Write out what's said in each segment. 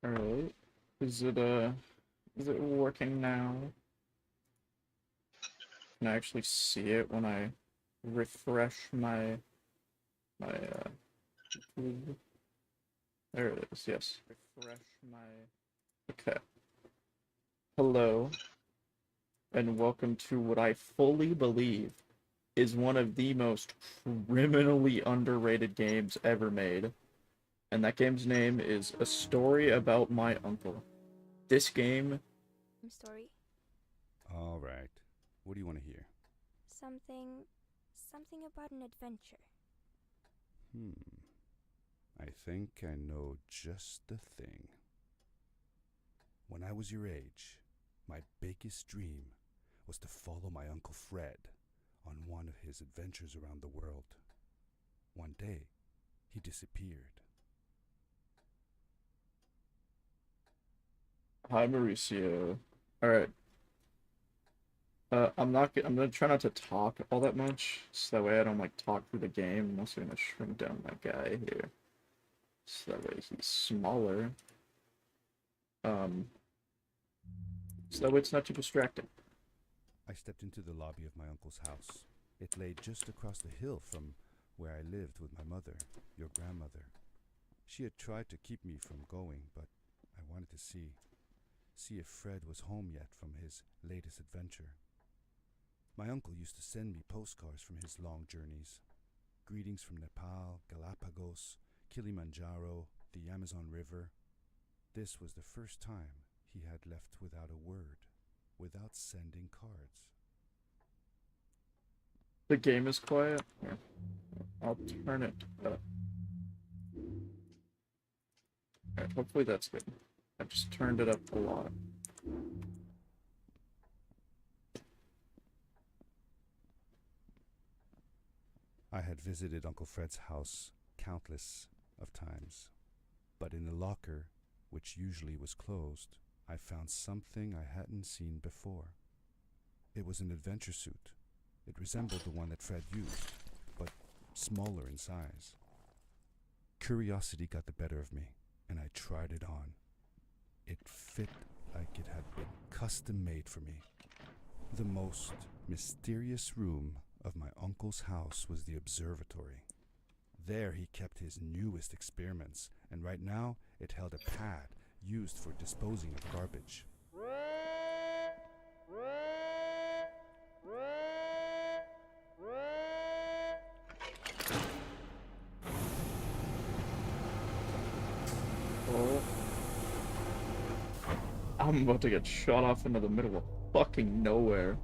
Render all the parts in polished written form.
Alright. Is it working now? Can I actually see it when I refresh my feed? There it is, yes. Refresh my Okay. Hello, and welcome to what I fully believe is one of the most criminally underrated games ever made. And that game's name is A Story About My Uncle. This game Story. All right. What do you want to hear? Something about an adventure. Hmm. I think I know just the thing. When I was your age, my biggest dream was to follow my Uncle Fred on one of his adventures around the world. One day, he disappeared. Hi, Mauricio. All right. I'm gonna try not to talk all that much, so that way I don't like talk through the game. I'm also gonna shrink down my guy here, so that way he's smaller. Um, so that way it's not too distracting. I stepped into the lobby of my uncle's house. It lay just across the hill from where I lived with my mother, your grandmother. She had tried to keep me from going, but I wanted to see if Fred was home yet from his latest adventure. My uncle used to send me postcards from his long journeys. Greetings from Nepal, Galapagos, Kilimanjaro, the Amazon River. This was the first time he had left without a word, without sending cards. The game is quiet. Here, I'll turn it up. Alright, hopefully that's good. I just turned it up a lot. I had visited Uncle Fred's house countless of times, but in the locker, which usually was closed, I found something I hadn't seen before. It was an adventure suit. It resembled the one that Fred used, but smaller in size. Curiosity got the better of me, and I tried it on. It fit like it had been custom made for me. The most mysterious room of my uncle's house was the observatory. There he kept his newest experiments, and right now it held a pad used for disposing of garbage. Oh, I'm about to get shot off into the middle of fucking nowhere.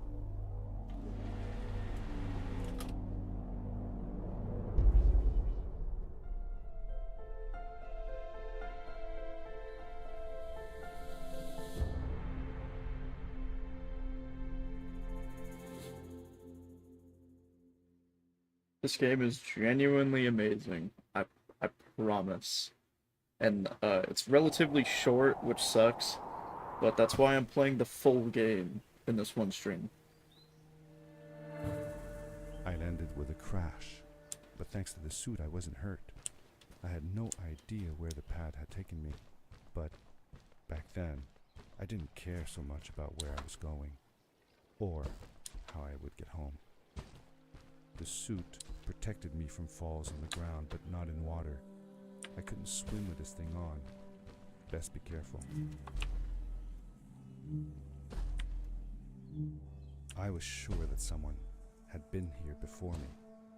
This game is genuinely amazing. I promise. And it's relatively short, which sucks, but that's why I'm playing the full game in this one stream. I landed with a crash, but thanks to the suit I wasn't hurt. I had no idea where the pad had taken me, but back then I didn't care so much about where I was going or how I would get home. The suit protected me from falls on the ground, but not in water. I couldn't swim with this thing on. Best be careful. I was sure that someone had been here before me.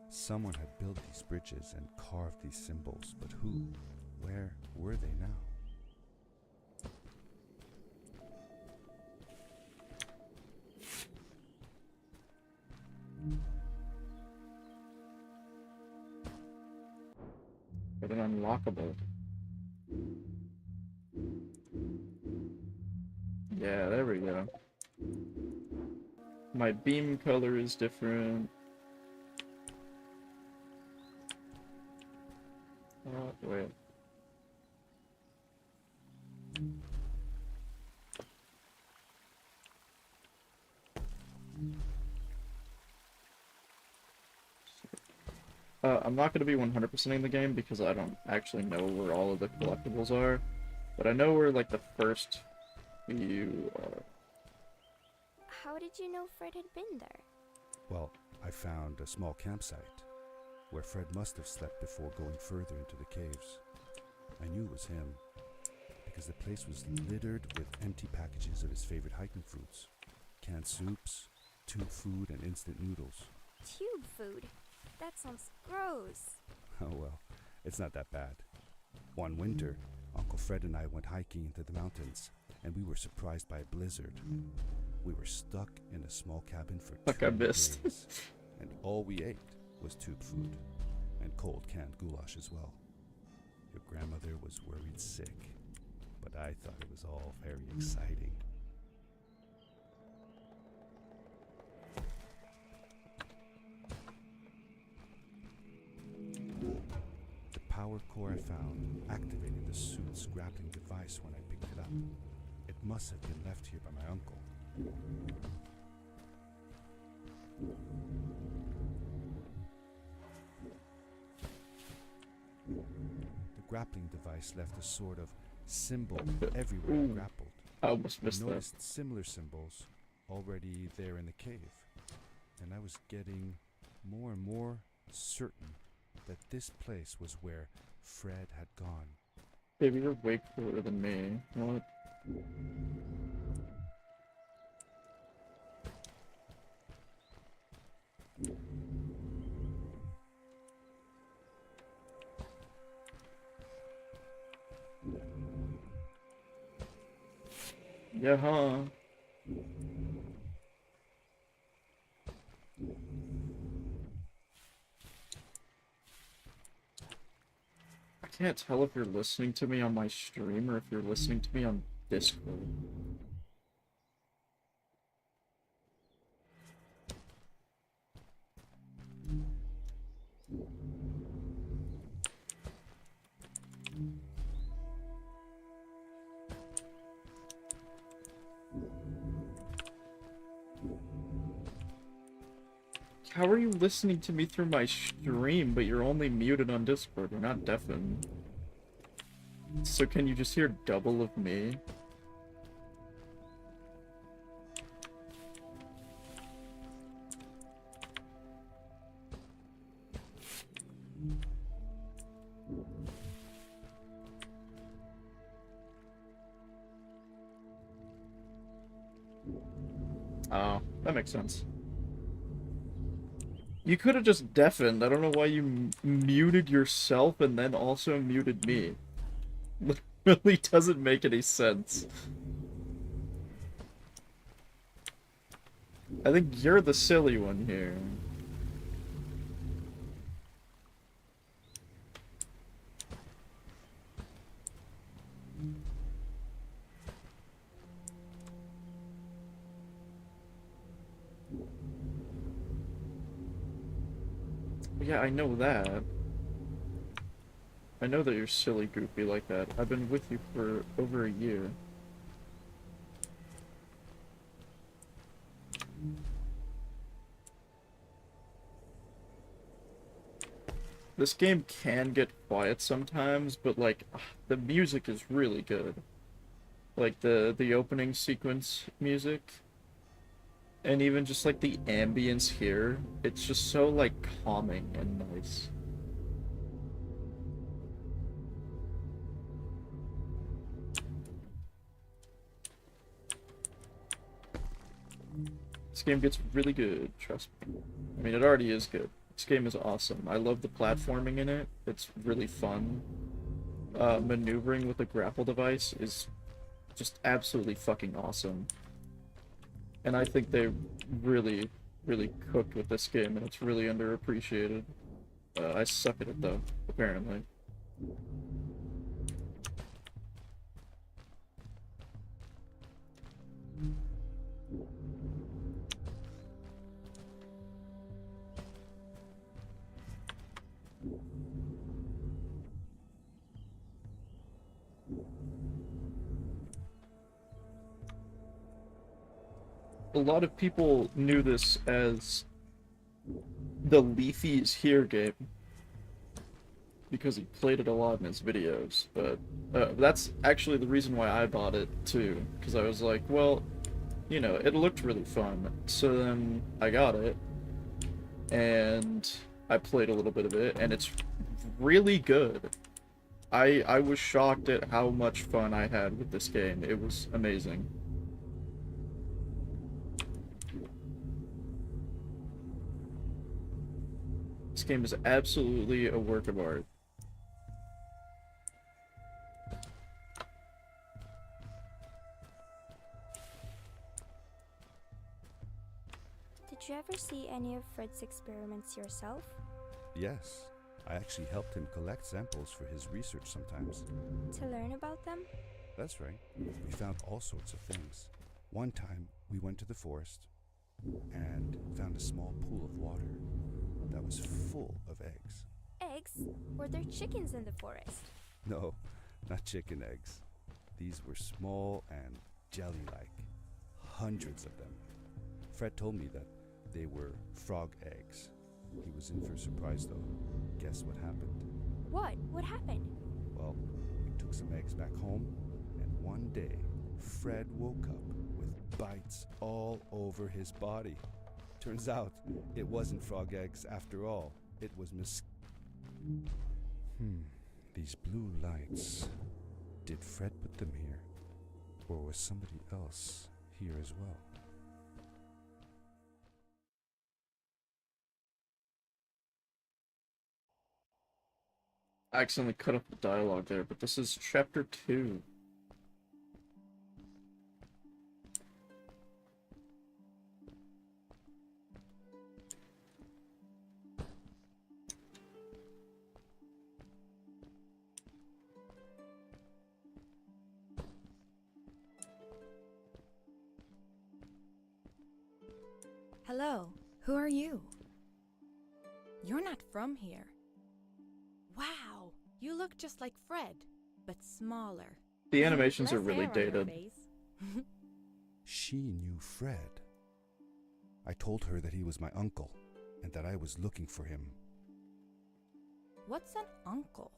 Someone had built these bridges and carved these symbols, but who? Where were they now? But an unlockable. Yeah, there we go. My beam color is different. Wait. I'm not going to be 100%ing the game because I don't actually know where all of the collectibles are. But I know where, like, the first few are. How did you know Fred had been there? Well, I found a small campsite where Fred must have slept before going further into the caves. I knew it was him because the place was littered with empty packages of his favorite hiking foods, canned soups, tube food, and instant noodles. Tube food? That sounds gross. Oh well, it's not that bad. One winter, Uncle Fred and I went hiking into the mountains, and we were surprised by a blizzard. We were stuck in a small cabin for Fuck, 2 I missed. days, and all we ate was tube food and cold canned goulash as well. Your grandmother was worried sick, but I thought it was all very exciting. The power core I found activated the suit's grappling device when I picked it up. It must have been left here by my uncle. The grappling device left a sort of symbol everywhere I Ooh. grappled. I almost I missed that. noticed similar symbols already there in the cave, and I was getting more and more certain that this place was where Fred had gone. Baby, you're way cooler than me. What? Yeah, huh? I can't tell if you're listening to me on my stream or if you're listening to me on Discord. How are you listening to me through my stream, but you're only muted on Discord? You're not deafened. So can you just hear double of me? Oh, that makes sense. You could have just deafened. I don't know why you muted yourself and then also muted me. Literally doesn't make any sense. I think you're the silly one here. Yeah, I know that. I know that you're silly goofy like that. I've been with you for over a year. This game can get quiet sometimes, but like the music is really good. Like the opening sequence music. And even just like the ambience here, it's just so like calming and nice. This game gets really good, trust me. I mean, it already is good. This game is awesome. I love the platforming in it. It's really fun. Maneuvering with the grapple device is just absolutely fucking awesome. And I think they really, really cooked with this game, and it's really underappreciated. I suck at it, though, apparently. A lot of people knew this as the Leafy is Here game. because he played it a lot in his videos. But that's actually the reason why I bought it too, because I was like, well, you know, it looked really fun. So then I got it, and I played a little bit of it, and it's really good. I was shocked at how much fun I had with this game. It was amazing. This game is absolutely a work of art. Did you ever see any of Fred's experiments yourself? Yes, I actually helped him collect samples for his research sometimes. To learn about them? That's right. We found all sorts of things. One time, we went to the forest and found a small pool of water that was full of eggs. Eggs? Were there chickens in the forest? No, not chicken eggs. These were small and jelly-like. Hundreds of them. Fred told me that they were frog eggs. He was in for a surprise, though. Guess what happened? What? What happened? Well, we took some eggs back home, and one day, Fred woke up with bites all over his body. Turns out, it wasn't frog eggs after all. It was These blue lights. Did Fred put them here? Or was somebody else here as well? I accidentally cut up the dialogue there, but this is chapter 2. Hello, who are you? You're not from here. Wow, you look just like Fred, but smaller. The animations are Less really hair on your dated. face. She knew Fred. I told her that he was my uncle and that I was looking for him. What's an uncle?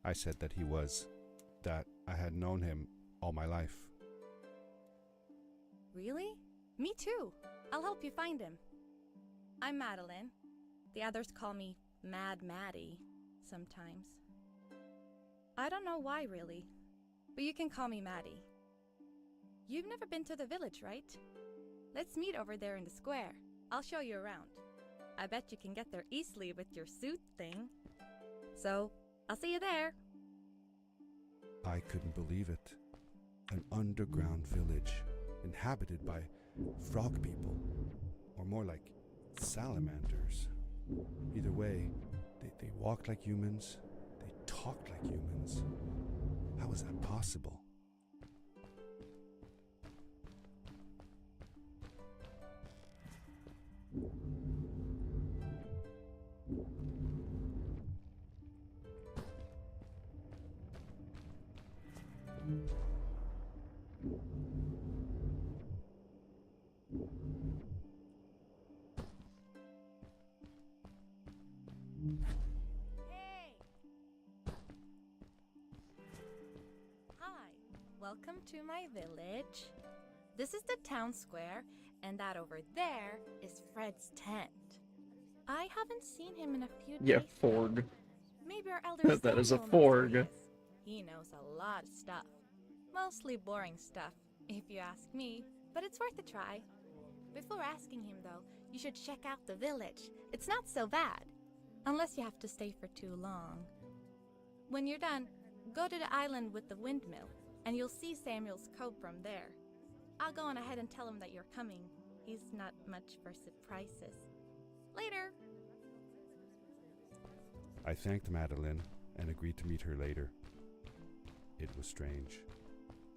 I said that I had known him all my life. Really? Me too. I'll help you find him. I'm Madeline. The others call me Mad Maddie sometimes. I don't know why really, but you can call me Maddie. You've never been to the village, right? Let's meet over there in the square. I'll show you around. I bet you can get there easily with your suit thing. So, I'll see you there. I couldn't believe it. An underground village inhabited by frog people, or more like salamanders. Either way, they walked like humans, they talked like humans. How is that possible? Hey! Hi, welcome to my village. This is the town square, and that over there is Fred's tent. I haven't seen him in a few Yeah, days. Forg. Maybe our elder That is a Samuel knows where Forg. he is. He knows a lot of stuff. Mostly boring stuff, if you ask me, but it's worth a try. Before asking him, though, you should check out the village. It's not so bad. Unless you have to stay for too long. When you're done, go to the island with the windmill, and you'll see Samuel's cove from there. I'll go on ahead and tell him that you're coming. He's not much for surprises. Later! I thanked Madeline and agreed to meet her later. It was strange.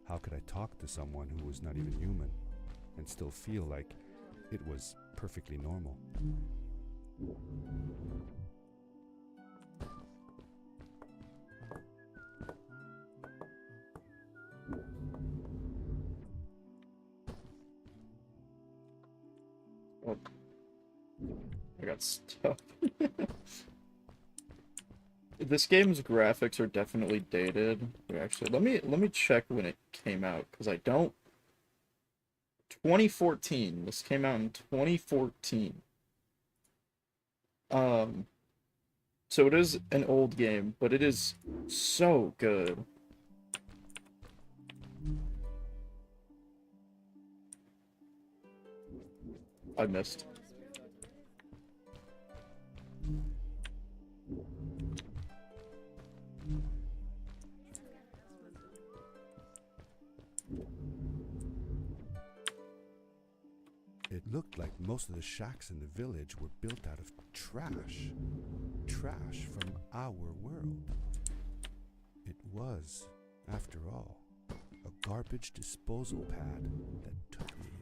How could I talk to someone who was not even human and still feel like it was perfectly normal? Oh, I got stuck. this game's graphics are definitely dated. Wait, actually, let me check when it came out, because I don't. 2014. This came out in 2014. So it is an old game, but it is so good. I missed. It looked like most of the shacks in the village were built out of trash. Trash from our world. It was, after all, a garbage disposal pad that took me here.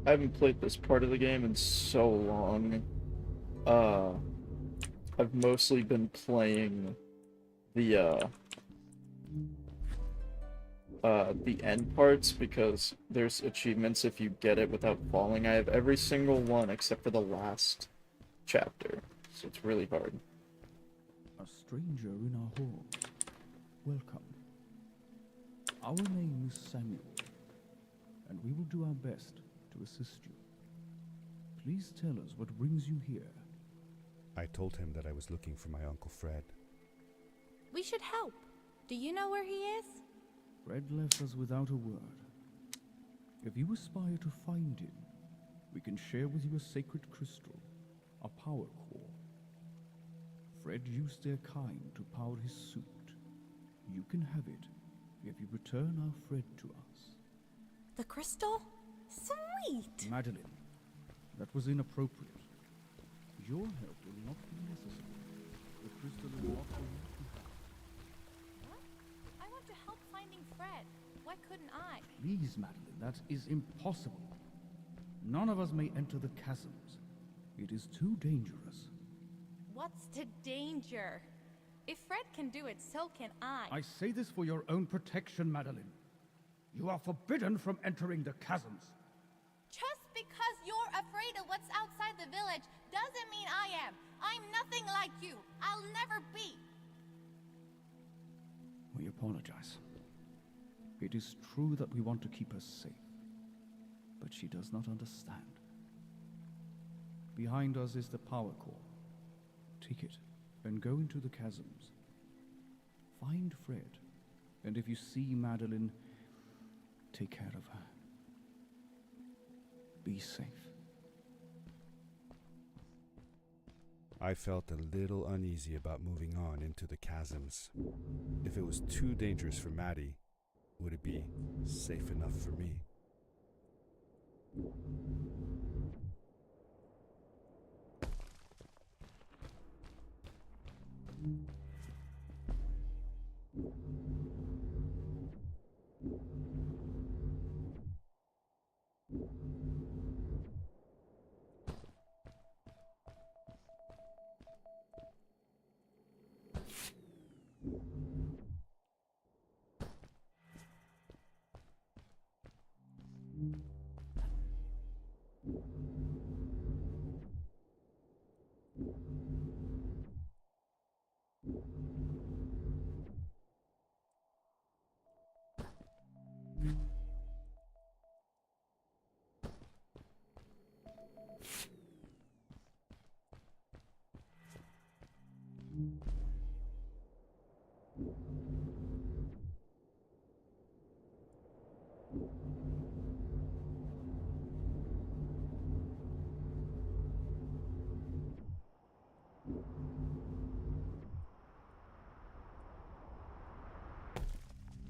I haven't played this part of the game in so long. I've mostly been playing the end parts because there's achievements if you get it without falling. I have every single one except for the last chapter, so it's really hard. A stranger in our hall. Welcome. Our name is Samuel, and we will do our best to assist you. Please tell us what brings you here. I told him that I was looking for my Uncle Fred. We should help. Do you know where he is? Fred left us without a word. If you aspire to find him, we can share with you a sacred crystal, a power core. Fred used their kind to power his suit. You can have it if you return our Fred to us. The crystal? Sweet! Madeline, that was inappropriate. Your help will not be necessary. The crystal is not for you to have. What? I want to help finding Fred. Why couldn't I? Please, Madeline, that is impossible. None of us may enter the chasms. It is too dangerous. What's the danger? If Fred can do it, so can I. I say this for your own protection, Madeline. You are forbidden from entering the chasms. Just because you're afraid of what's outside the village doesn't mean I am. I'm nothing like you. I'll never be. We apologize. It is true that we want to keep her safe, but she does not understand. Behind us is the power core. Take it and go into the chasms. Find Fred, and if you see Madeline, take care of her. Be safe. I felt a little uneasy about moving on into the chasms. If it was too dangerous for Maddie, would it be safe enough for me?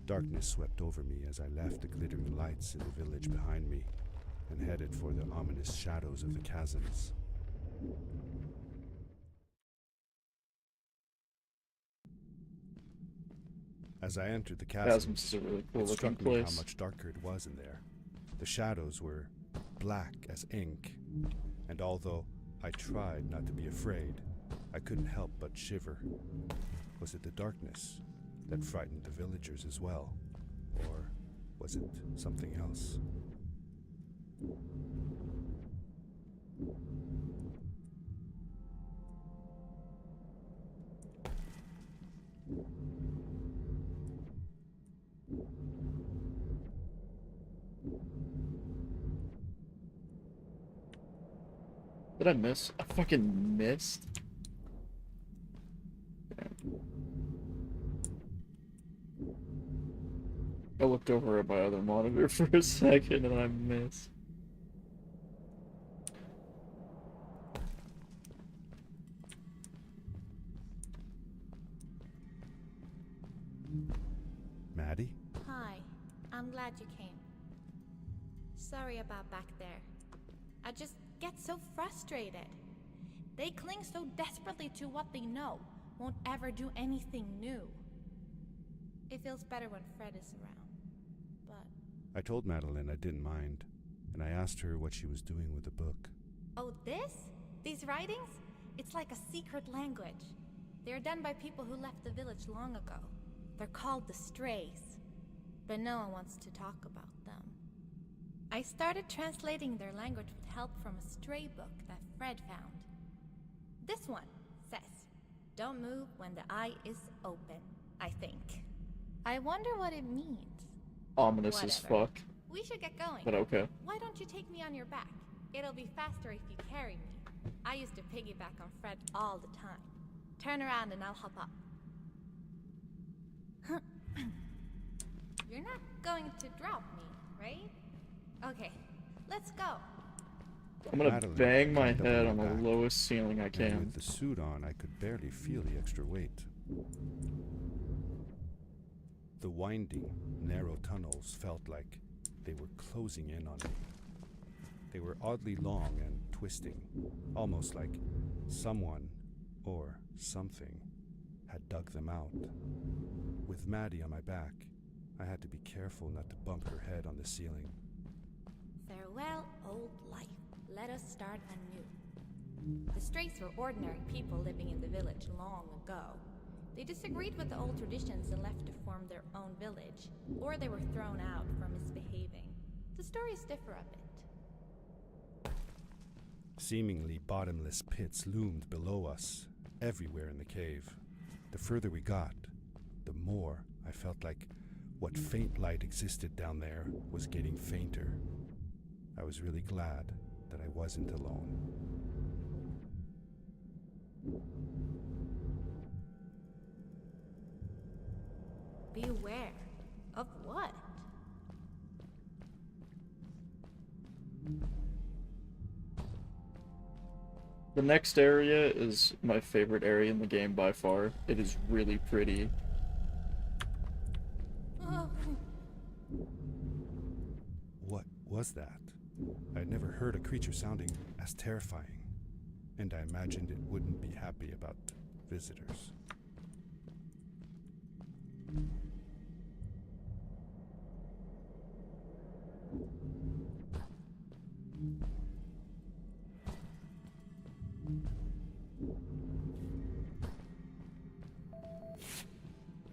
Darkness swept over me as I left the glittering lights in the village behind me and headed for the ominous shadows of the chasms. As I entered the Chasms is a really cool it looking struck me how place. much darker it was in there. The shadows were black as ink, and although I tried not to be afraid. I couldn't help but shiver. Was it the darkness that frightened the villagers as well? Or was it something else? Did I miss? I fucking missed. Damn. I looked over at my other monitor for a second and I missed. Maddie? Hi, I'm glad you came. Sorry about back there. I just get so frustrated. They cling so desperately to what they know, won't ever do anything new. It feels better when Fred is around, but... I told Madeline I didn't mind, and I asked her what she was doing with the book. Oh, this? These writings? It's like a secret language. They're done by people who left the village long ago. They're called the Strays, but no one wants to talk about them. I started translating their language with help from a stray book that Fred found. This one says, "Don't move when the eye is open," I think. I wonder what it means. Ominous as Whatever. fuck, We should get going. but okay. Why don't you take me on your back? It'll be faster if you carry me. I used to piggyback on Fred all the time. Turn around and I'll hop up. You're not going to drop me, right? Okay, let's go. I'm gonna Madeline bang my climbed up head my on the back, lowest ceiling I and can. with the suit on, I could barely feel the extra weight. The winding, narrow tunnels felt like they were closing in on me. They were oddly long and twisting, almost like someone or something had dug them out. With Maddie on my back, I had to be careful not to bump her head on the ceiling. Farewell, old life. Let us start anew. The Strays were ordinary people living in the village long ago. They disagreed with the old traditions and left to form their own village, or they were thrown out for misbehaving. The stories differ a bit. Seemingly bottomless pits loomed below us, everywhere in the cave. The further we got, the more I felt like what faint light existed down there was getting fainter. I was really glad that I wasn't alone. Beware. Of what? The next area is my favorite area in the game by far. It is really pretty. Oh, What was that? I had never heard a creature sounding as terrifying, and I imagined it wouldn't be happy about visitors.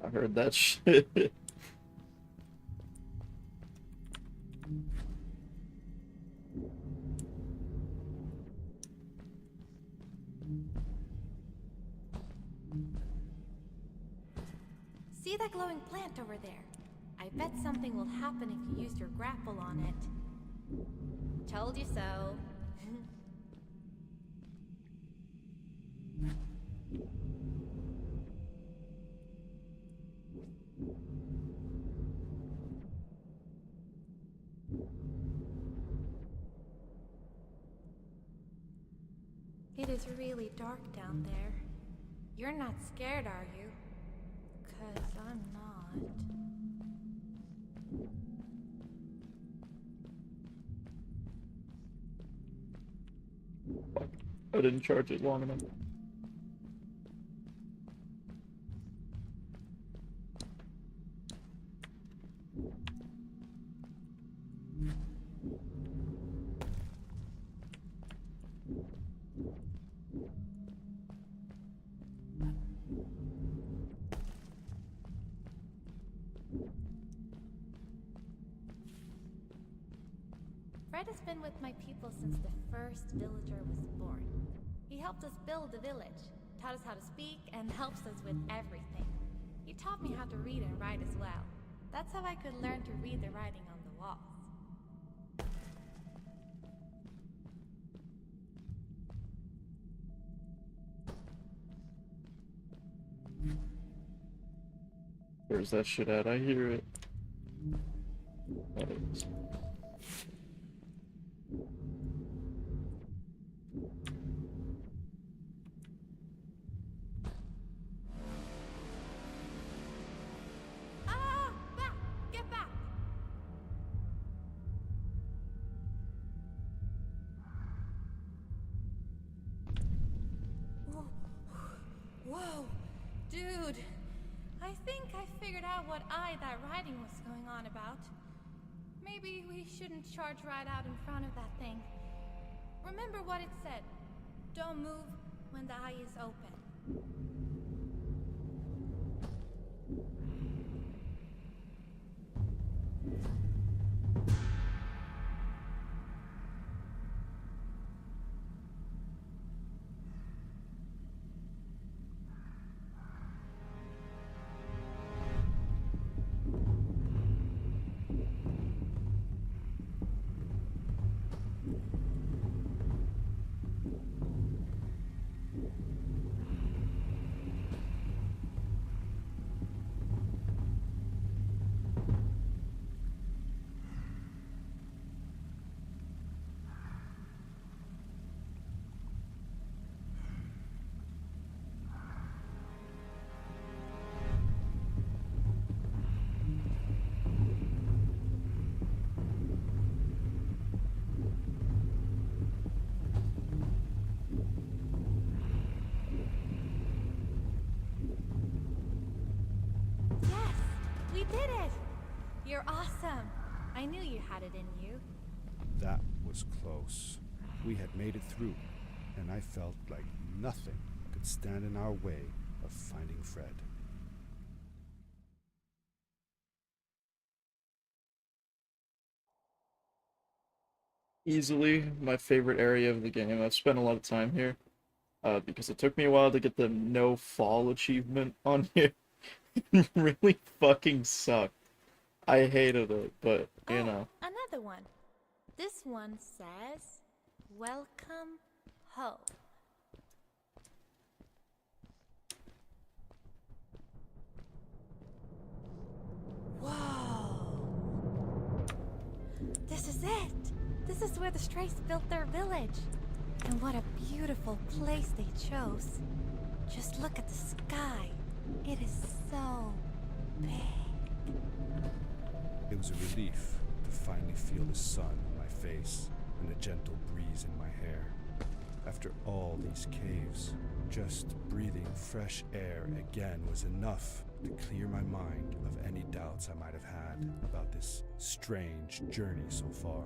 I heard that shit. see that glowing plant over there? I bet something will happen if you use your grapple on it. Told you so. It is really dark down there. You're not scared, are you? 'Cause I'm not. Fuck. I didn't charge it long enough. Fred has been with my people since the first villager was born. He helped us build the village, taught us how to speak, and helps us with everything. He taught me how to read and write as well. That's how I could learn to read the writing on the walls. Where's that shit at? I hear it. There it is. Ah! Back! Get back! Whoa! Dude! I think I figured out what that writing was going on about. Maybe we shouldn't charge right out in front of that thing. Remember what it said. Don't move when the eye is open. Yes! We did it! You're awesome! I knew you had it in you. That was close. We had made it through, and I felt like nothing could stand in our way of finding Fred. Easily my favorite area of the game. I've spent a lot of time here. Because it took me a while to get the no fall achievement on here. It really fucking sucked. I hated it, but you know. Another one. This one says, "Welcome home." Whoa! This is it! This is where the Strays built their village. And what a beautiful place they chose. Just look at the sky. It is so big. It was a relief to finally feel the sun on my face and a gentle breeze in my hair. After all these caves, just breathing fresh air again was enough to clear my mind of any doubts I might have had about this strange journey so far.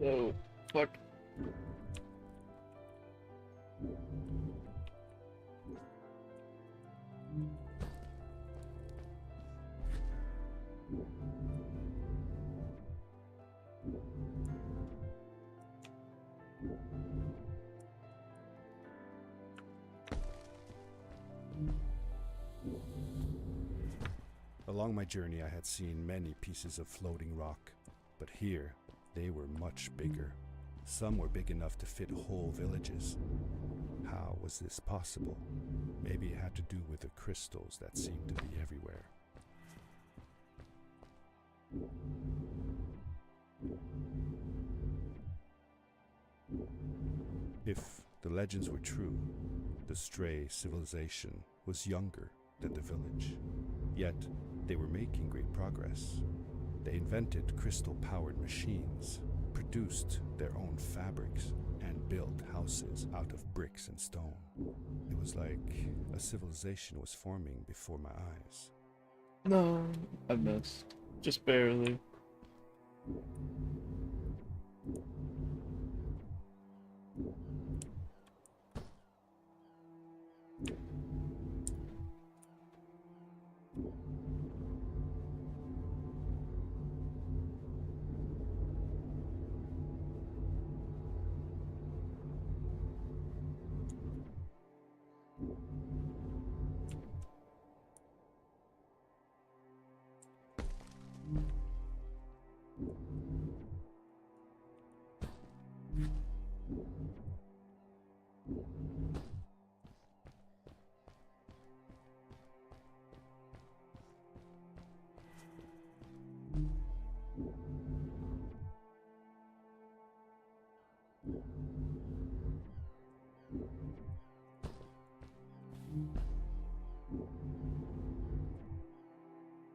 Oh, fuck. Along my journey, I had seen many pieces of floating rock, but here they were much bigger. Some were big enough to fit whole villages. How was this possible? Maybe it had to do with the crystals that seemed to be everywhere. If the legends were true, the Stray civilization was younger than the village. Yet, they were making great progress. They invented crystal-powered machines, produced their own fabrics and built houses out of bricks and stone. It was like a civilization was forming before my eyes. No, I missed. Just barely.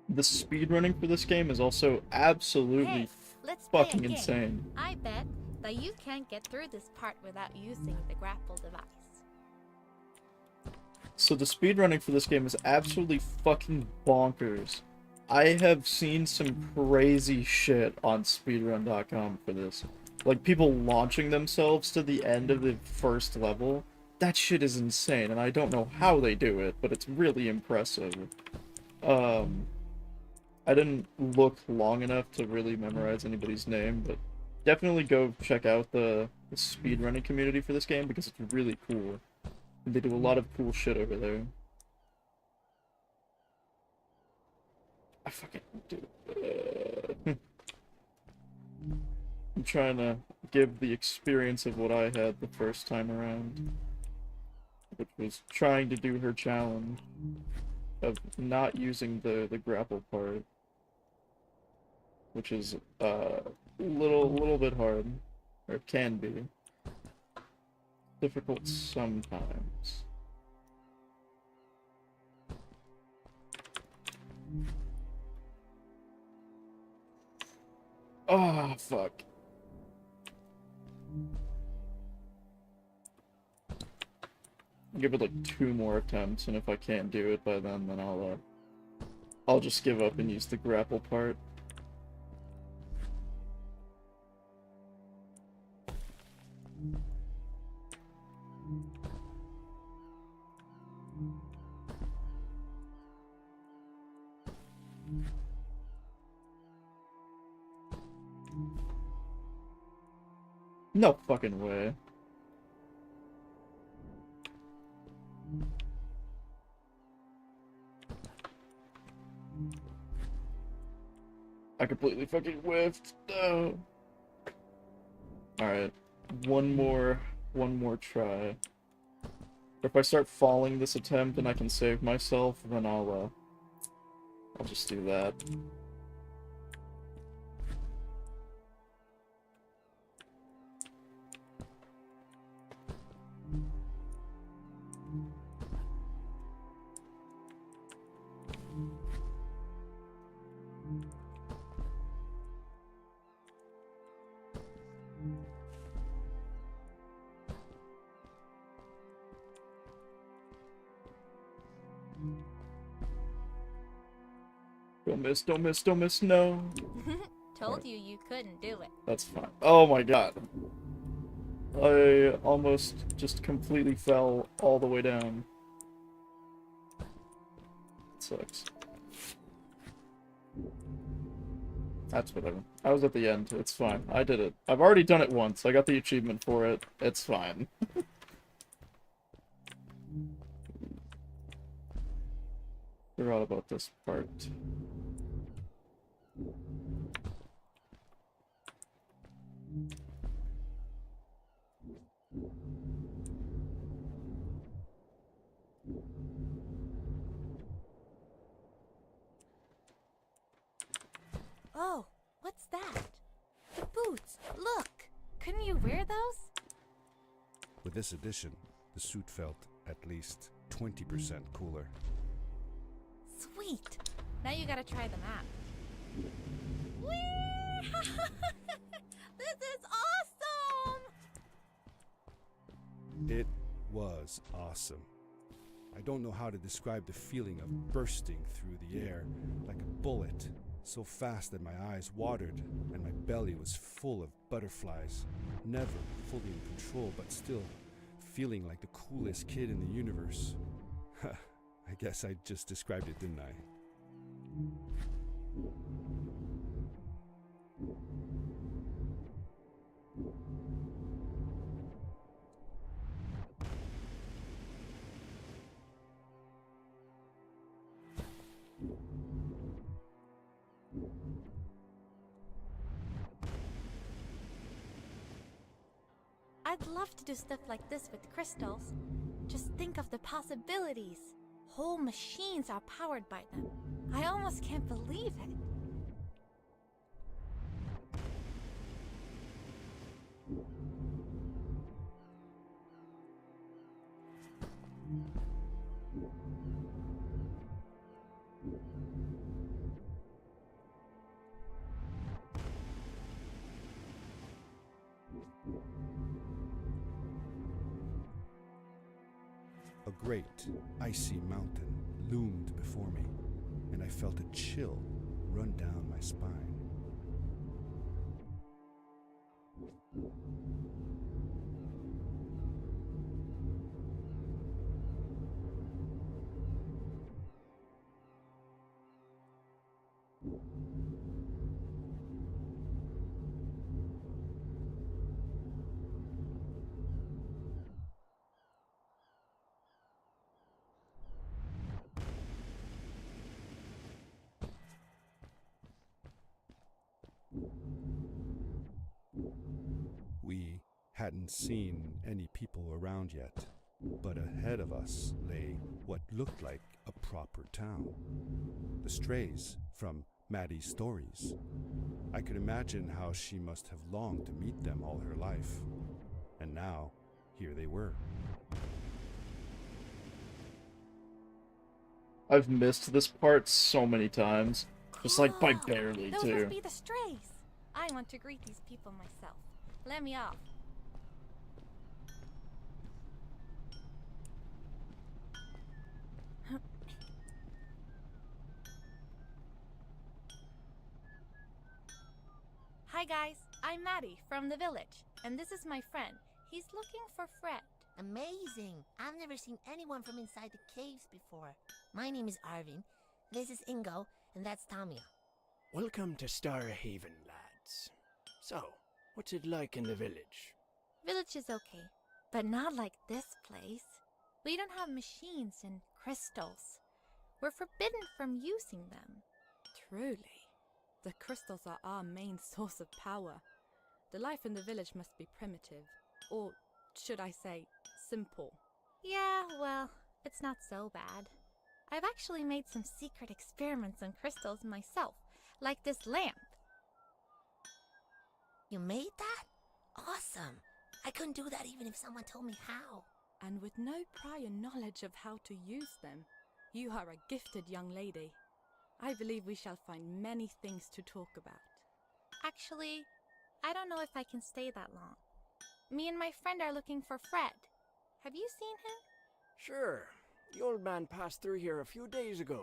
The speedrunning for this game is also absolutely Hey, let's play a fucking game. insane. I bet that you can't get through this part without using the grapple device. So the speedrunning for this game is absolutely fucking bonkers. I have seen some crazy shit on speedrun.com for this. Like people launching themselves to the end of the first level. That shit is insane, and I don't know how they do it, but it's really impressive. I didn't look long enough to really memorize anybody's name, but definitely go check out the speedrunning community for this game because it's really cool. And they do a lot of cool shit over there. I fucking do. I'm trying to give the experience of what I had the first time around, which was trying to do her challenge of not using the grapple part, which is little bit hard, or it can be difficult sometimes. Oh, fuck. Give it like 2 more attempts, and if I can't do it by then I'll just give up and use the grapple part. No fucking way. I completely fucking whiffed. No. Alright. One more try. If I start falling this attempt and I can save myself, then I'll just do that. Don't miss, no. Told you couldn't do it. That's fine. Oh my god. I almost just completely fell all the way down. It sucks. That's whatever. I was at the end. It's fine. I did it. I've already done it once. I got the achievement for it. It's fine. Forgot about this part. Oh, what's that? The boots! Look! Couldn't you wear those? With this addition, the suit felt at least 20% cooler. Sweet! Now you gotta try them out. Whee! This is It was awesome. I don't know how to describe the feeling of bursting through the air like a bullet, so fast that my eyes watered and my belly was full of butterflies, never fully in control, but still feeling like the coolest kid in the universe. I guess I just described it, didn't I? I'd love to do stuff like this with crystals. Just think of the possibilities. Whole machines are powered by them. I almost can't believe it. A great, icy mountain loomed before me, and I felt a chill run down my spine. We hadn't seen any people around yet, but ahead of us lay what looked like a proper town. The strays from Maddie's stories. I could imagine how she must have longed to meet them all her life. And now, here they were. I've missed this part so many times. Just like by Cool. barely, Those too. must be the strays. I want to greet these people myself. Let me off. Hi guys, I'm Maddie from the village, and this is my friend. He's looking for Fred. Amazing! I've never seen anyone from inside the caves before. My name is Arvin. This is Ingo, and that's Tamia. Welcome to Starhaven, lads. So, what's it like in the village? Village is okay, but not like this place. We don't have machines and crystals. We're forbidden from using them. Truly. The crystals are our main source of power. The life in the village must be primitive. Or, should I say, simple. Yeah, well, it's not so bad. I've actually made some secret experiments on crystals myself, like this lamp. You made that? Awesome! I couldn't do that even if someone told me how. And with no prior knowledge of how to use them, you are a gifted young lady. I believe we shall find many things to talk about. Actually, I don't know if I can stay that long. Me and my friend are looking for Fred. Have you seen him? Sure. The old man passed through here a few days ago.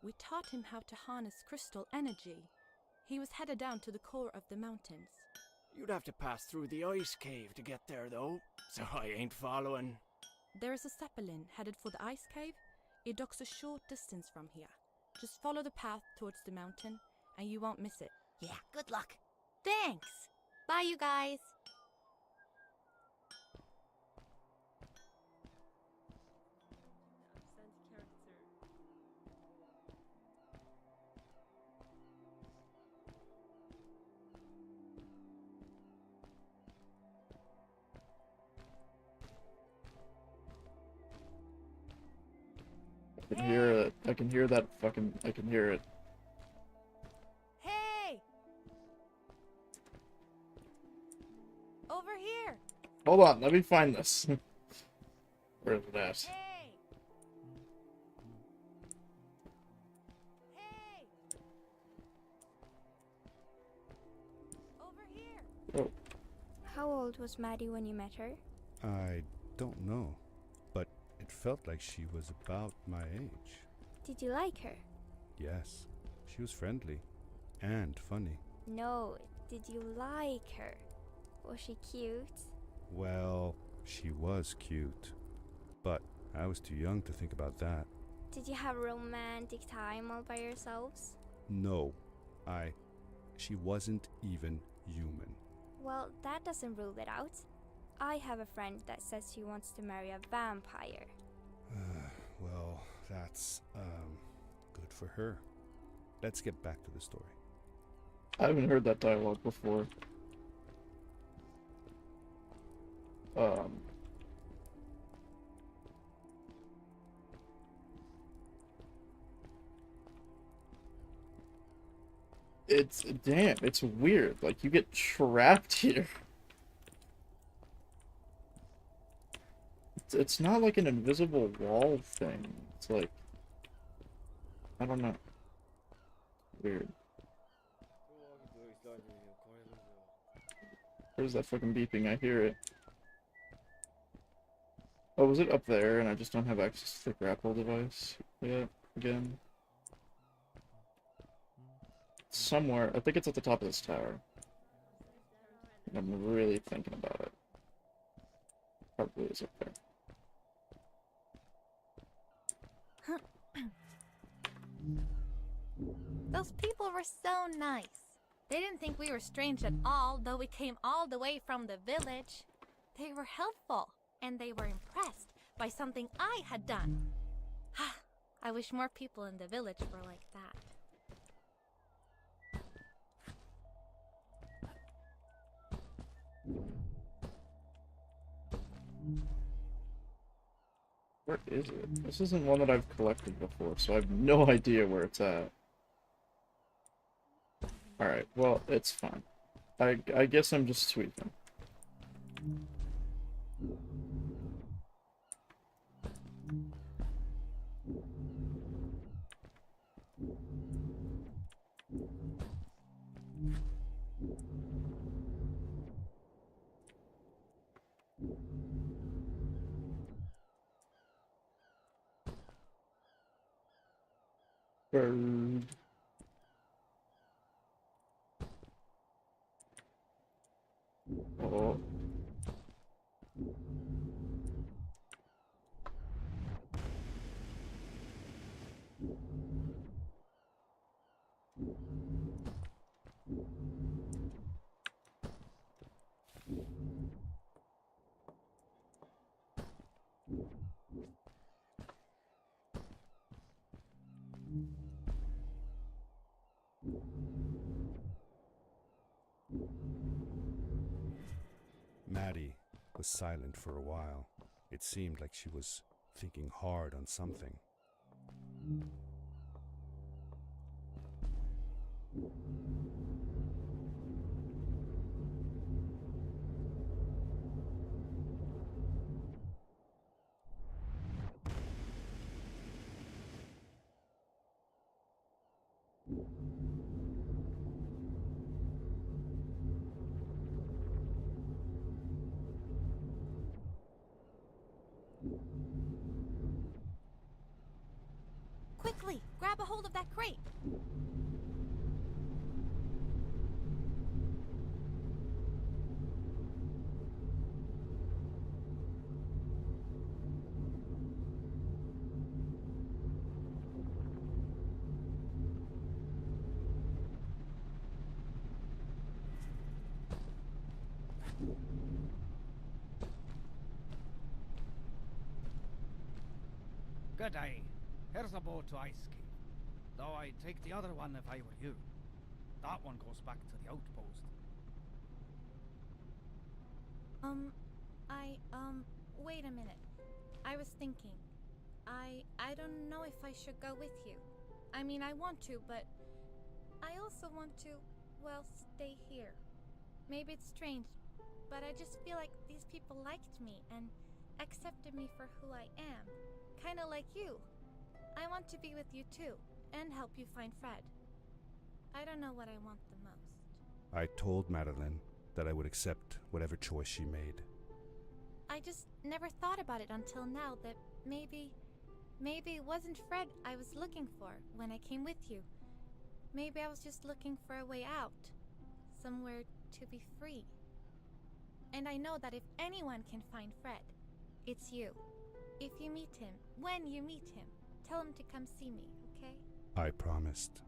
We taught him how to harness crystal energy. He was headed down to the core of the mountains. You'd have to pass through the ice cave to get there, though, so I ain't following. There is a zeppelin headed for the ice cave. It docks a short distance from here. Just follow the path towards the mountain, and you won't miss it. Yeah, good luck. Thanks! Bye, you guys! I can hear it. I can hear that fucking. I can hear it. Hey! Over here! Hold on, let me find this. Where's it at? Hey! Hey! Over here! How old was Maddie when you met her? I don't know, but it felt like she was about my age. Did you like her? Yes, she was friendly and funny. No, did you like her? Was she cute? Well, she was cute, but I was too young to think about that. Did you have a romantic time all by yourselves? No, she wasn't even human. Well, that doesn't rule it out. I have a friend that says she wants to marry a vampire. Well, that's, good for her. Let's get back to the story. I haven't heard that dialogue before. It's weird. Like, you get trapped here. It's not like an invisible wall thing. It's like, I don't know. Weird. Where's that fucking beeping? I hear it. Oh, was it up there and I just don't have access to the grapple device yet? Again? Somewhere. I think it's at the top of this tower. I'm really thinking about it. Probably is up there. Those people were so nice. They didn't think we were strange at all, though we came all the way from the village. They were helpful, and they were impressed by something I had done. I wish more people in the village were like that. Where is it? This isn't one that I've collected before, so I have no idea where it's at. Alright, well, it's fine. I guess I'm just sweeping. Bird. Oh. Maddie was silent for a while. It seemed like she was thinking hard on something. Quickly, grab a hold of that crate. Good day. Here's a boat to Ice Cave. Though I'd take the other one if I were you. That one goes back to the outpost. Wait a minute. I was thinking. I don't know if I should go with you. I mean, I want to, but I also want to, well, stay here. Maybe it's strange, but I just feel like these people liked me and accepted me for who I am. Kinda like you. I want to be with you too, and help you find Fred. I don't know what I want the most. I told Madeline that I would accept whatever choice she made. I just never thought about it until now that maybe it wasn't Fred I was looking for when I came with you. Maybe I was just looking for a way out. Somewhere to be free. And I know that if anyone can find Fred, it's you. If you meet him, when you meet him, tell him to come see me, okay? I promised.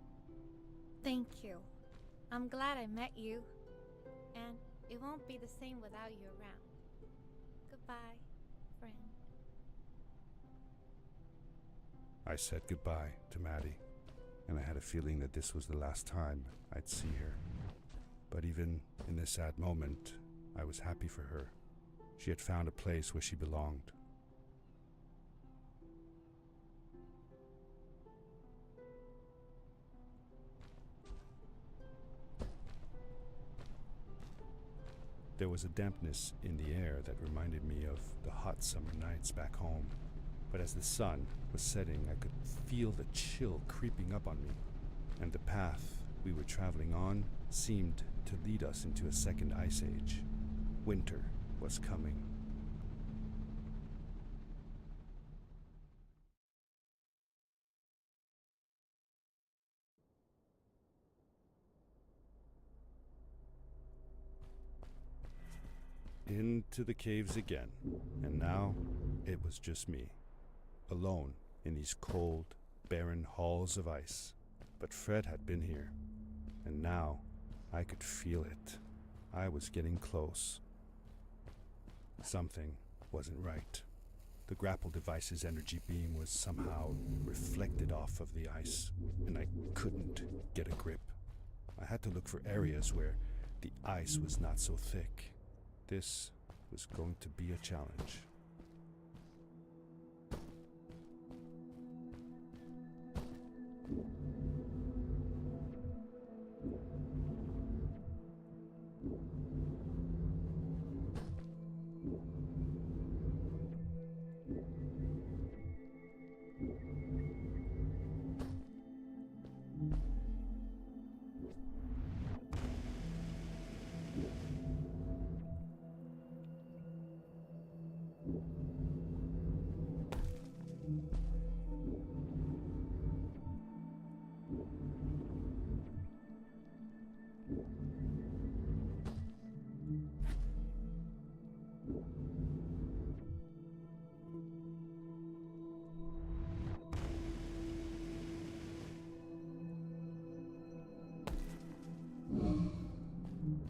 Thank you. I'm glad I met you. And it won't be the same without you around. Goodbye, friend. I said goodbye to Maddie, and I had a feeling that this was the last time I'd see her. But even in this sad moment, I was happy for her. She had found a place where she belonged. There was a dampness in the air that reminded me of the hot summer nights back home. But as the sun was setting, I could feel the chill creeping up on me, and the path we were traveling on seemed to lead us into a second ice age. Winter was coming. Into the caves again, and now it was just me, alone in these cold, barren halls of ice. But Fred had been here, and now I could feel it. I was getting close. Something wasn't right. The grapple device's energy beam was somehow reflected off of the ice, and I couldn't get a grip. I had to look for areas where the ice was not so thick. This was going to be a challenge.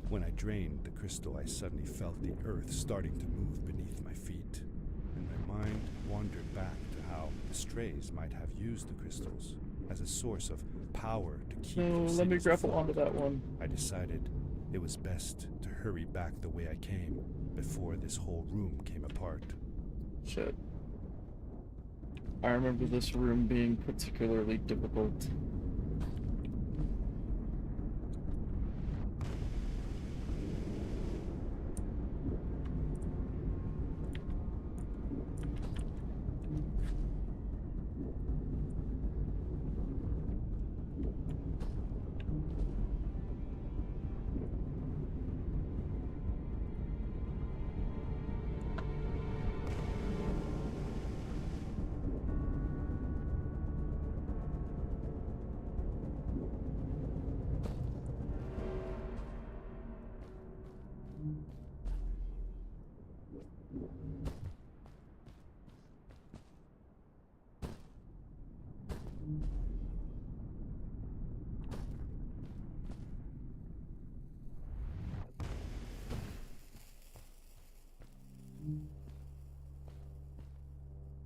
When I drained the crystal, I suddenly felt the earth starting to move beneath my feet, and my mind wandered back to how the strays might have used the crystals as a source of power to keep No, their let me cities grapple afloat. onto that one. I decided it was best to hurry back the way I came before this whole room came apart. Shit. I remember this room being particularly difficult.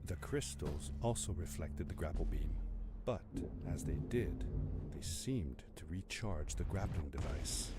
The crystals also reflected the grapple beam, but as they did, they seemed to recharge the grappling device.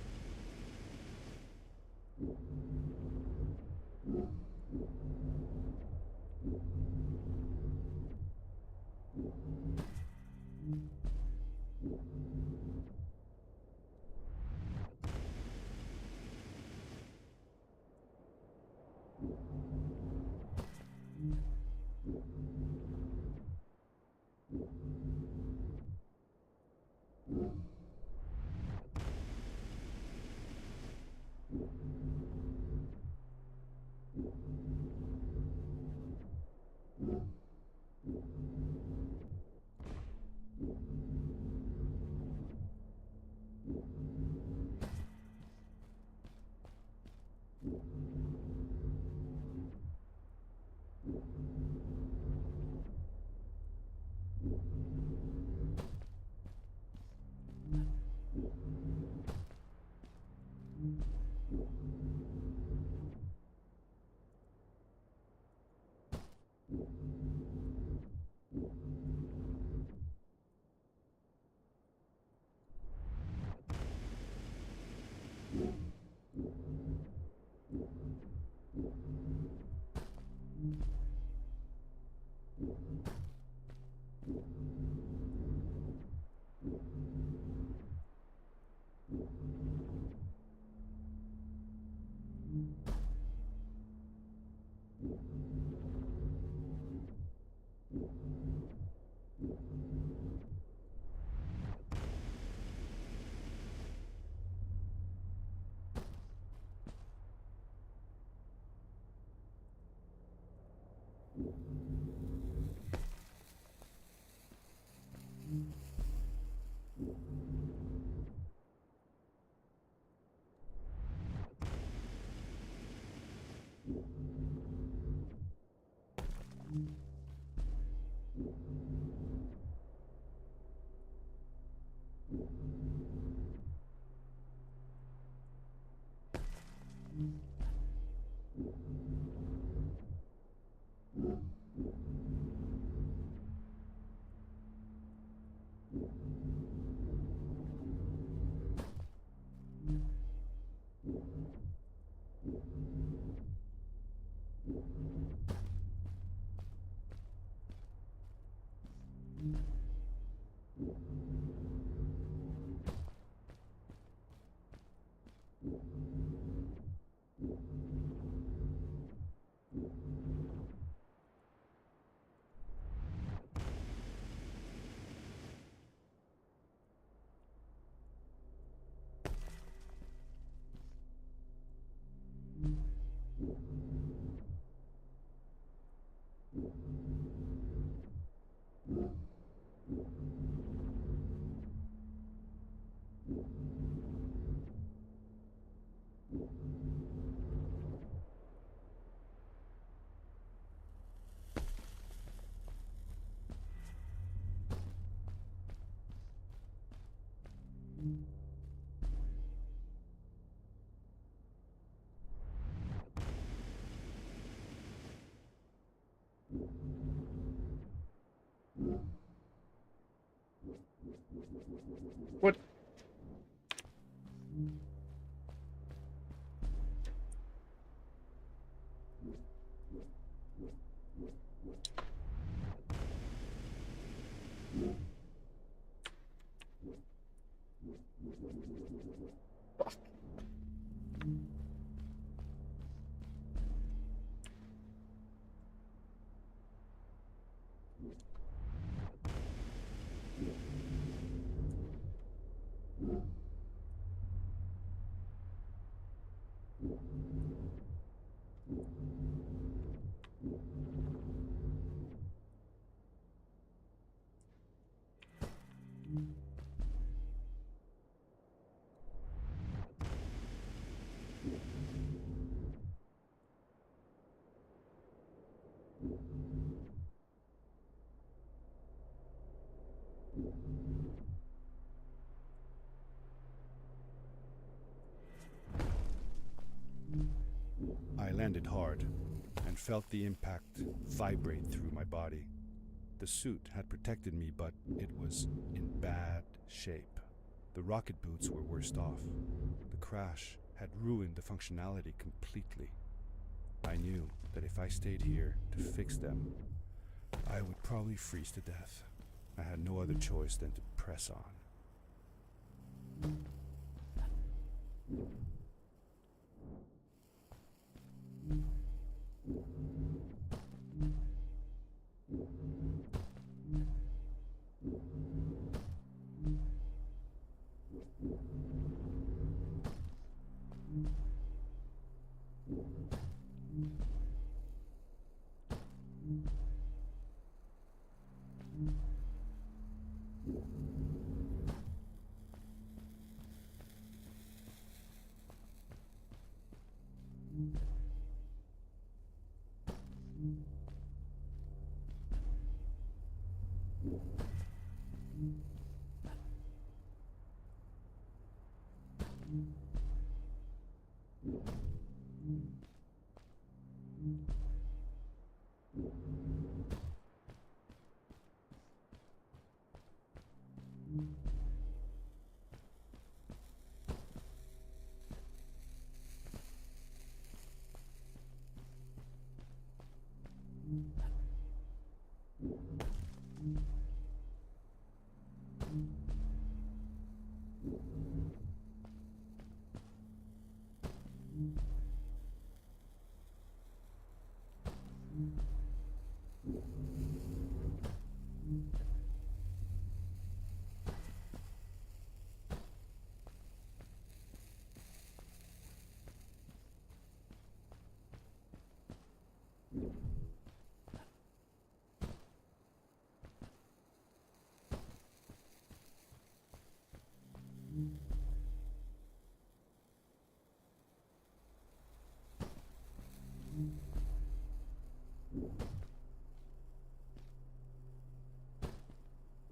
What? Fuck. I landed hard and felt the impact vibrate through my body. The suit had protected me, but it was in bad shape. The rocket boots were worst off. The crash had ruined the functionality completely. I knew that if I stayed here to fix them, I would probably freeze to death. I had no other choice than to press on.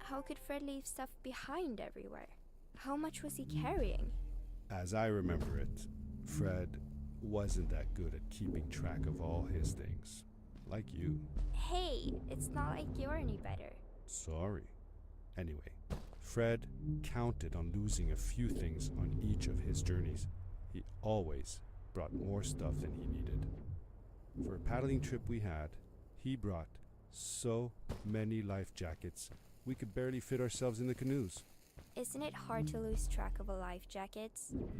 How could Fred leave stuff behind everywhere? How much was he carrying? As I remember it, Fred wasn't that good at keeping track of all his things. Like you. Hey, it's not like you're any better. Sorry. Anyway, Fred counted on losing a few things on each of his journeys. He always brought more stuff than he needed. For a paddling trip we had, he brought so many life jackets, we could barely fit ourselves in the canoes. Isn't it hard to lose track of a life jacket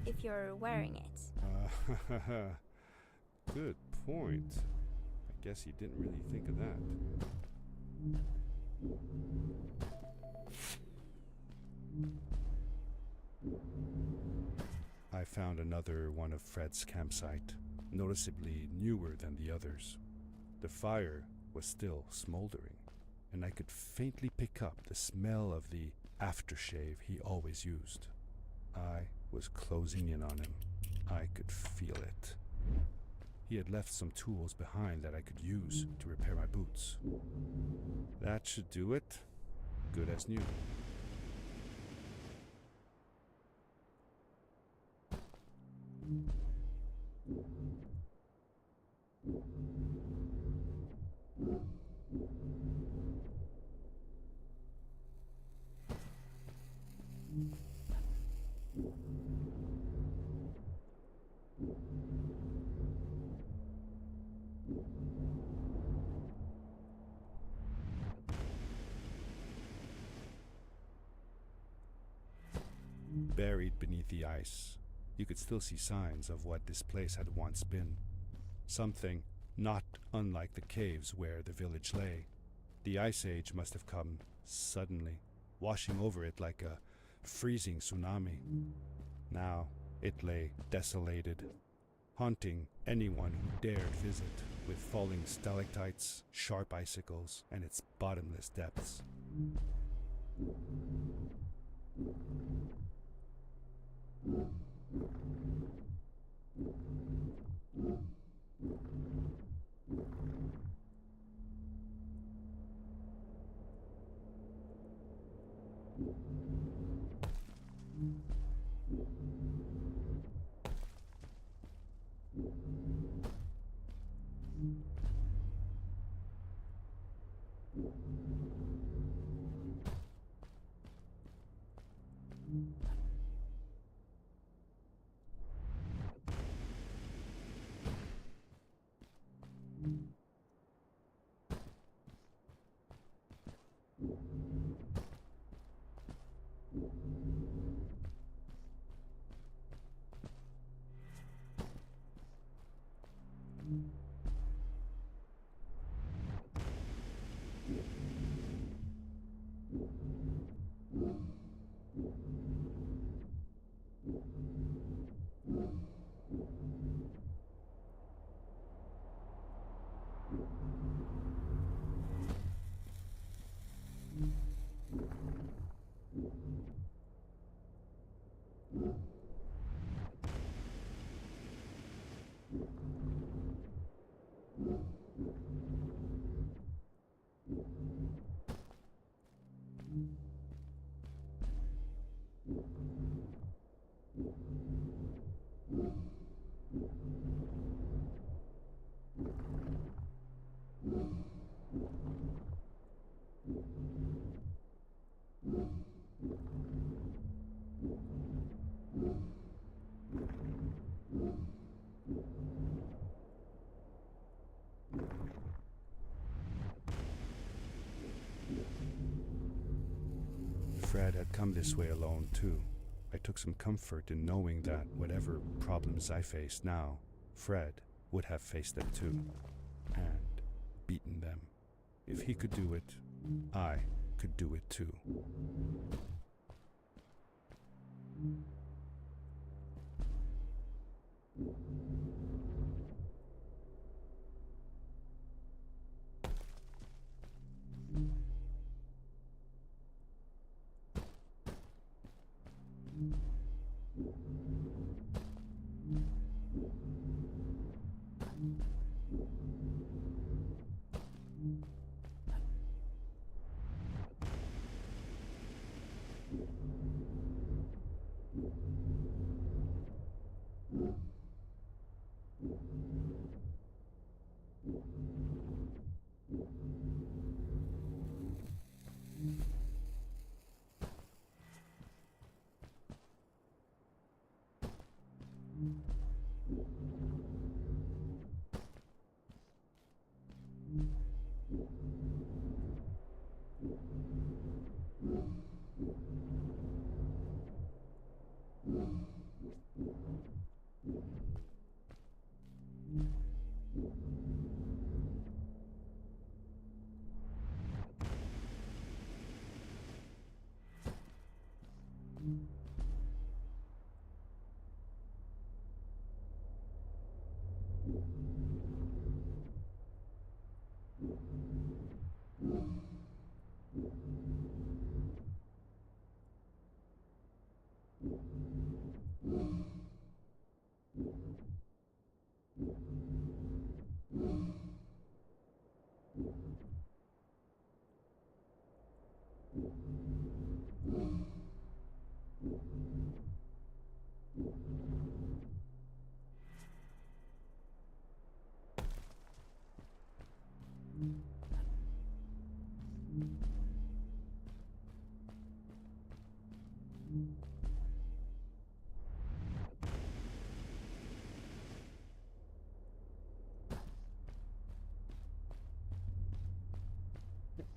if you're wearing it? Good point. I guess he didn't really think of that. I found another one of Fred's campsite, noticeably newer than the others. The fire was still smoldering, and I could faintly pick up the smell of the aftershave he always used. I was closing in on him. I could feel it. He had left some tools behind that I could use to repair my boots. That should do it. Good as new. Buried beneath the ice, you could still see signs of what this place had once been. Something not unlike the caves where the village lay. The Ice Age must have come suddenly, washing over it like a freezing tsunami. Now it lay desolated, haunting anyone who dared visit, with falling stalactites, sharp icicles, and its bottomless depths. Fred had come this way alone, too. I took some comfort in knowing that whatever problems I faced now, Fred would have faced them too, and beaten them. If he could do it, I could do it too.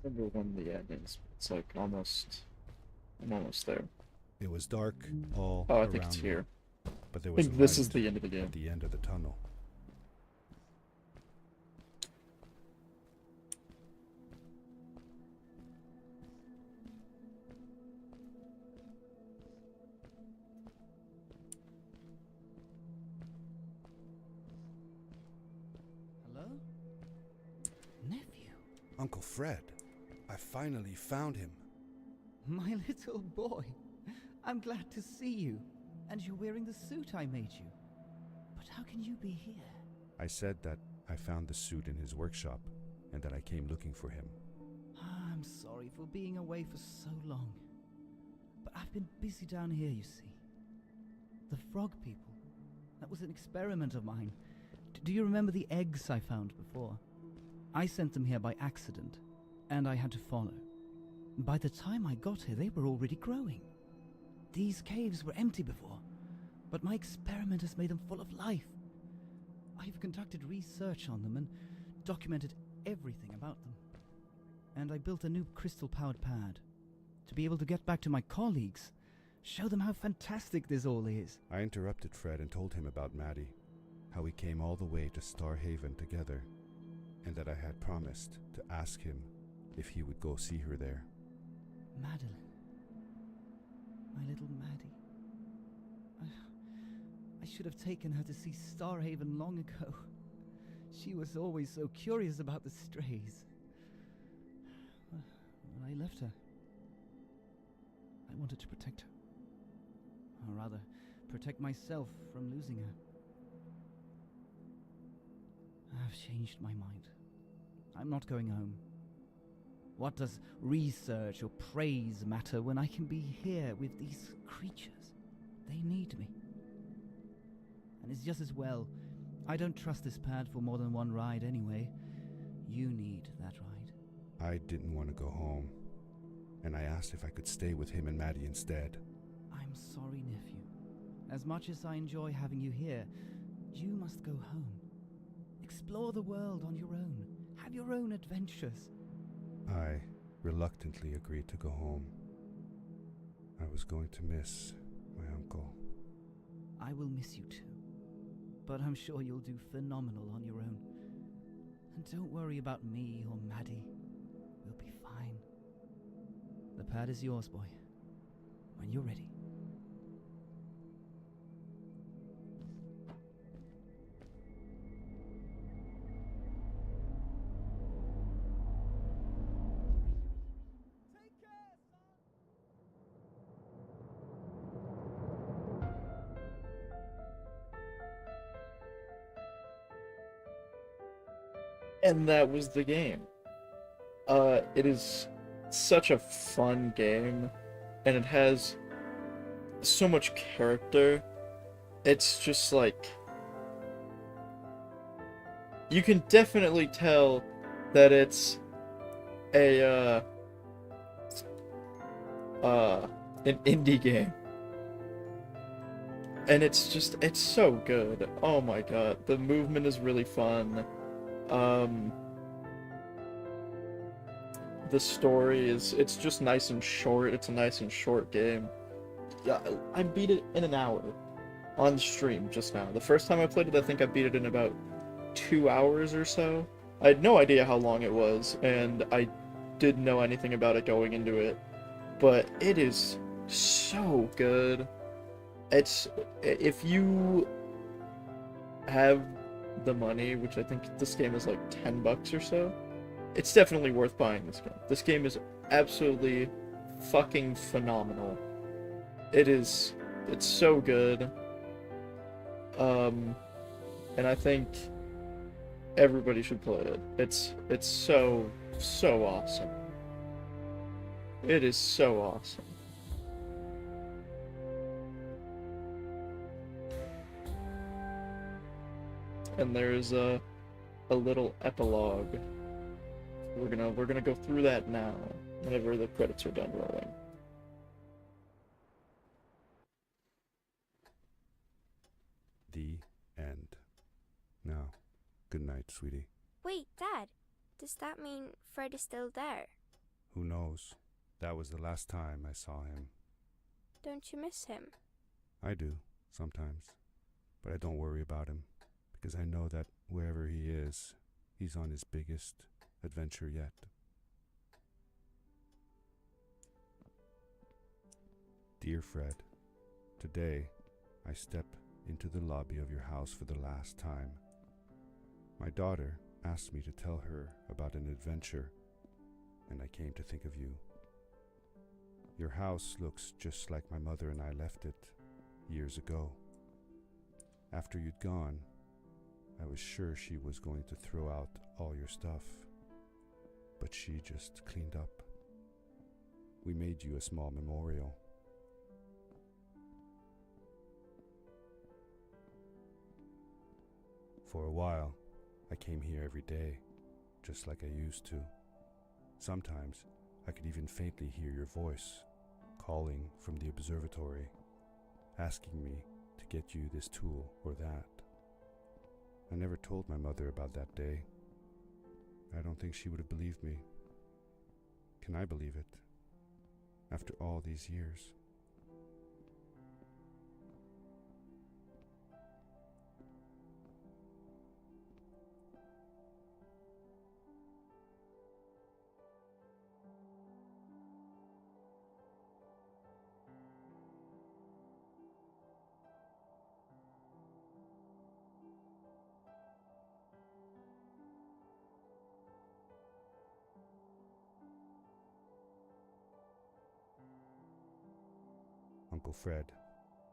Remember one of the endings. It's like almost. I'm almost there. It was dark all Oh, I around think it's me, here. but there I was think this light is the end of the game. at the end of the tunnel. Hello? Nephew? Uncle Fred, I finally found him. My little boy. I'm glad to see you. And you're wearing the suit I made you. But how can you be here? I said that I found the suit in his workshop and that I came looking for him. I'm sorry for being away for so long. But I've been busy down here, you see. The frog people. That was an experiment of mine. Do you remember the eggs I found before? I sent them here by accident, and I had to follow. By the time I got here, they were already growing. These caves were empty before, but my experiment has made them full of life. I've conducted research on them and documented everything about them. And I built a new crystal-powered pad to be able to get back to my colleagues, show them how fantastic this all is. I interrupted Fred and told him about Maddie, how we came all the way to Starhaven together, and that I had promised to ask him if he would go see her there. Madeline. My little Maddie. I should have taken her to see Starhaven long ago. She was always so curious about the strays. Well, I left her. I wanted to protect her. Or rather, protect myself from losing her. I've changed my mind. I'm not going home. What does research or praise matter when I can be here with these creatures? They need me. And it's just as well. I don't trust this pad for more than one ride anyway. You need that ride. I didn't want to go home, and I asked if I could stay with him and Maddie instead. I'm sorry, nephew. As much as I enjoy having you here, you must go home. Explore the world on your own. Have your own adventures. I reluctantly agreed to go home. I was going to miss my uncle. I will miss you too. But I'm sure you'll do phenomenal on your own. And don't worry about me or Maddie. We'll be fine. The pad is yours, boy. When you're ready. And that was the game. It is such a fun game, and it has so much character. It's just like you can definitely tell that it's a an indie game. And it's so good. Oh my god, the movement is really fun. The story it's just nice and short. It's a nice and short game. Yeah, I beat it in an hour on stream just now. The first time I played it, I think I beat it in about 2 hours or so. I had no idea how long it was, and I didn't know anything about it going into it. But it is so good. It's, if you have the money, which I think this game is like $10 or so, it's definitely worth buying this game. This game is absolutely fucking phenomenal. It's so good. And I think everybody should play it. It's so awesome. It is so awesome. And there's a little epilogue. We're gonna go through that now, whenever the credits are done rolling. The end. Now, good night, sweetie. Wait, Dad. Does that mean Fred is still there? Who knows? That was the last time I saw him. Don't you miss him? I do, sometimes. But I don't worry about him, because I know that wherever he is, he's on his biggest adventure yet. Dear Fred, today I step into the lobby of your house for the last time. My daughter asked me to tell her about an adventure, and I came to think of you. Your house looks just like my mother and I left it years ago. After you'd gone, I was sure she was going to throw out all your stuff, but she just cleaned up. We made you a small memorial. For a while, I came here every day, just like I used to. Sometimes, I could even faintly hear your voice, calling from the observatory, asking me to get you this tool or that. I never told my mother about that day. I don't think she would have believed me. Can I believe it? After all these years. Uncle Fred,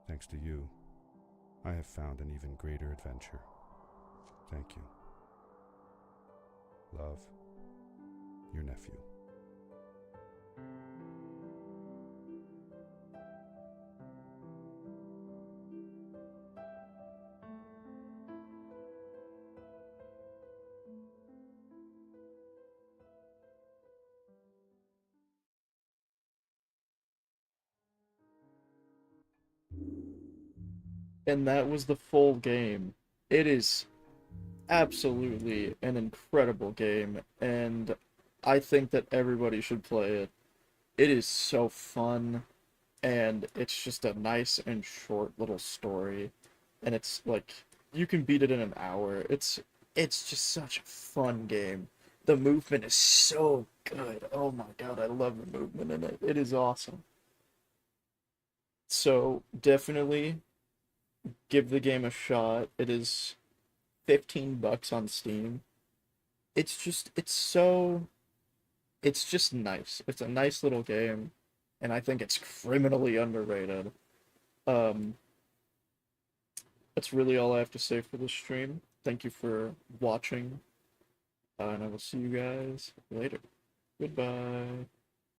thanks to you, I have found an even greater adventure. Thank you. Love, your nephew. And that was the full game. It is absolutely an incredible game, and I think that everybody should play it. It is so fun, and it's just a nice and short little story, and it's like you can beat it in an hour. It's just such a fun game. The movement is so good. Oh my god, I love the movement in it. It is awesome. So definitely give the game a shot. It is $15 on Steam. It's just nice. It's a nice little game, and I think it's criminally underrated. That's really all I have to say for this stream. Thank you for watching, and I will see you guys later. Goodbye.